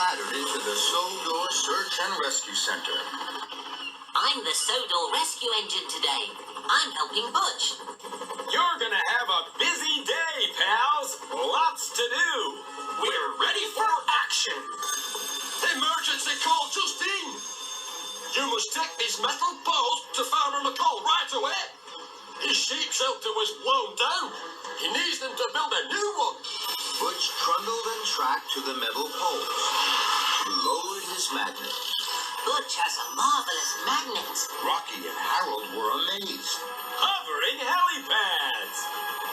clattered into the Sodor Search and Rescue Center. I'm the Sodor Rescue Engine today. I'm helping Butch. You're gonna have a busy day, pals. Lots to do. We're ready for action. Emergency call, Justine. You must take these metal poles to Farmer McCall right away. His sheep shelter was blown down. He needs them to build a new one. Butch trundled and tracked to the metal poles. He lowered his magnet. Butch has a marvelous magnet. Rocky and Harold were amazed. Hovering helipads.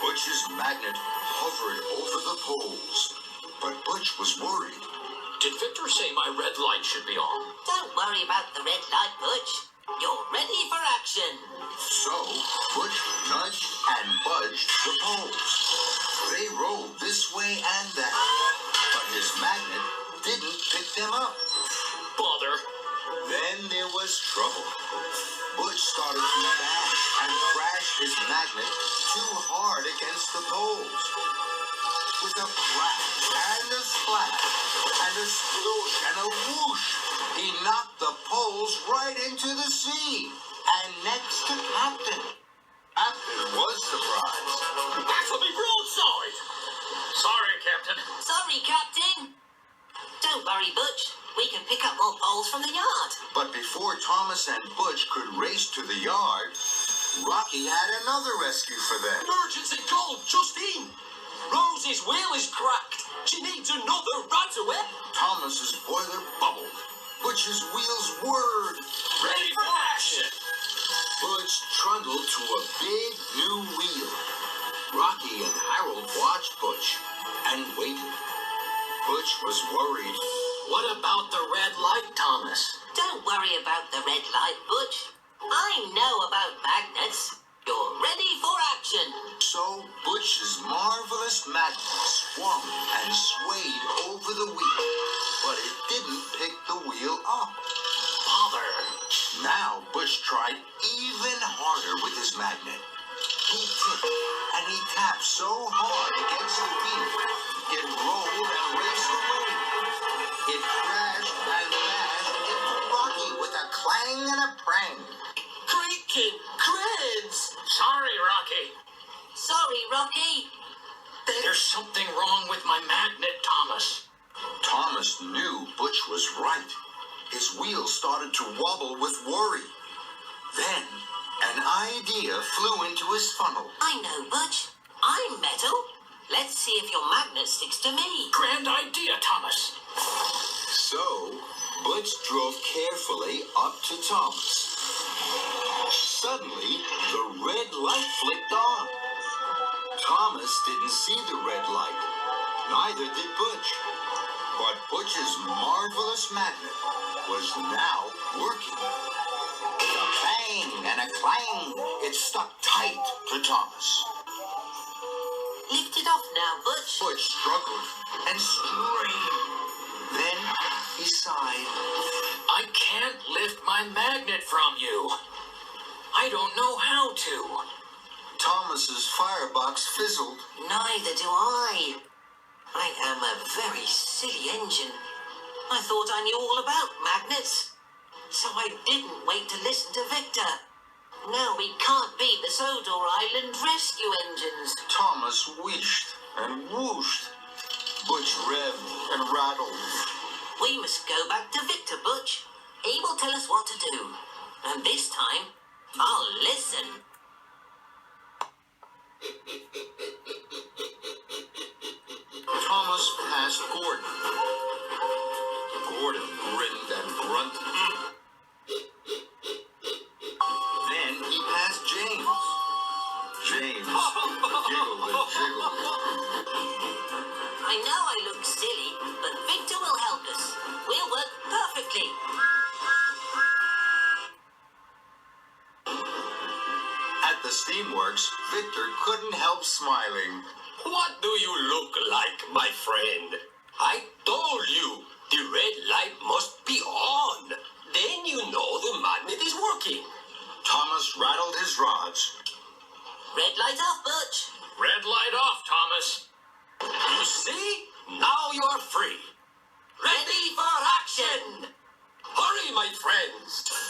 Butch's magnet hovered over the poles, but Butch was worried. Did Victor say my red light should be on? Don't worry about the red light, Butch. You're ready for action. So, Butch nudged and budged the poles. They rolled this way and that, but his magnet didn't pick them up. Bother. Then there was trouble. Butch started to bash and crash his magnet too hard against the poles. With a crash and a splash and a sploosh and a whoosh, he knocked the poles right into the sea and next to Captain. Captain was surprised. That'll be broadside. Sorry, Captain. Sorry, Captain. Don't worry, Butch. We can pick up more poles from the yard. But before Thomas and Butch could race to the yard, Rocky had another rescue for them. Emergency call, Justine. Rosie's wheel is cracked. She needs another right away. Thomas's boiler bubbled. Butch's wheels whirred. Ready for action. Butch trundled to a big new wheel. Rocky and Harold watched Butch and waited. Butch was worried. What about the red light, Thomas? Don't worry about the red light, Butch. I know about magnets. You're ready for action. So Butch's marvelous magnet swung and swayed over the wheel, but it didn't pick the wheel up. Bother. Now Butch tried even harder with his magnet. He tipped and he tapped so hard against the wheel, it rolled and raced away. It crashed and bashed into Rocky with a clang and a prang. Creaking cranes. Sorry, Rocky. Sorry, Rocky. There's something wrong with my magnet, Thomas. Thomas knew Butch was right. His wheels started to wobble with worry. Then, an idea flew into his funnel. I know, Butch. I'm metal. Let's see if your magnet sticks to me. Grand idea, Thomas. So, Butch drove carefully up to Thomas. Suddenly, the red light flicked on. Thomas didn't see the red light. Neither did Butch. But Butch's marvelous magnet was now working. With a bang and a clang, it stuck tight to Thomas. Lift it off now, Butch. Butch struggled and strained. Then he sighed. I can't lift my magnet from you. I don't know how to. Thomas's firebox fizzled. Neither do I. I am a very silly engine. I thought I knew all about magnets. So I didn't wait to listen to Victor. Now we can't beat the Sodor Island rescue engines. Thomas wheeshed and whooshed. Butch revved and rattled. We must go back to Victor, Butch. He will tell us what to do. And this time, I'll listen. Thomas passed Gordon. Gordon grinned and grunted. Then he passed James. James giggled and jiggled. I know I look silly, but Victor will help us. We'll work perfectly. At the steamworks, Victor couldn't help smiling. What do you look like, my friend? I told you the red light must be on. Then you know the magnet is working. Thomas rattled his rods. Red light off, Butch. Red light off, Thomas. You see? Now you're free. Ready for action! Hurry, my friends!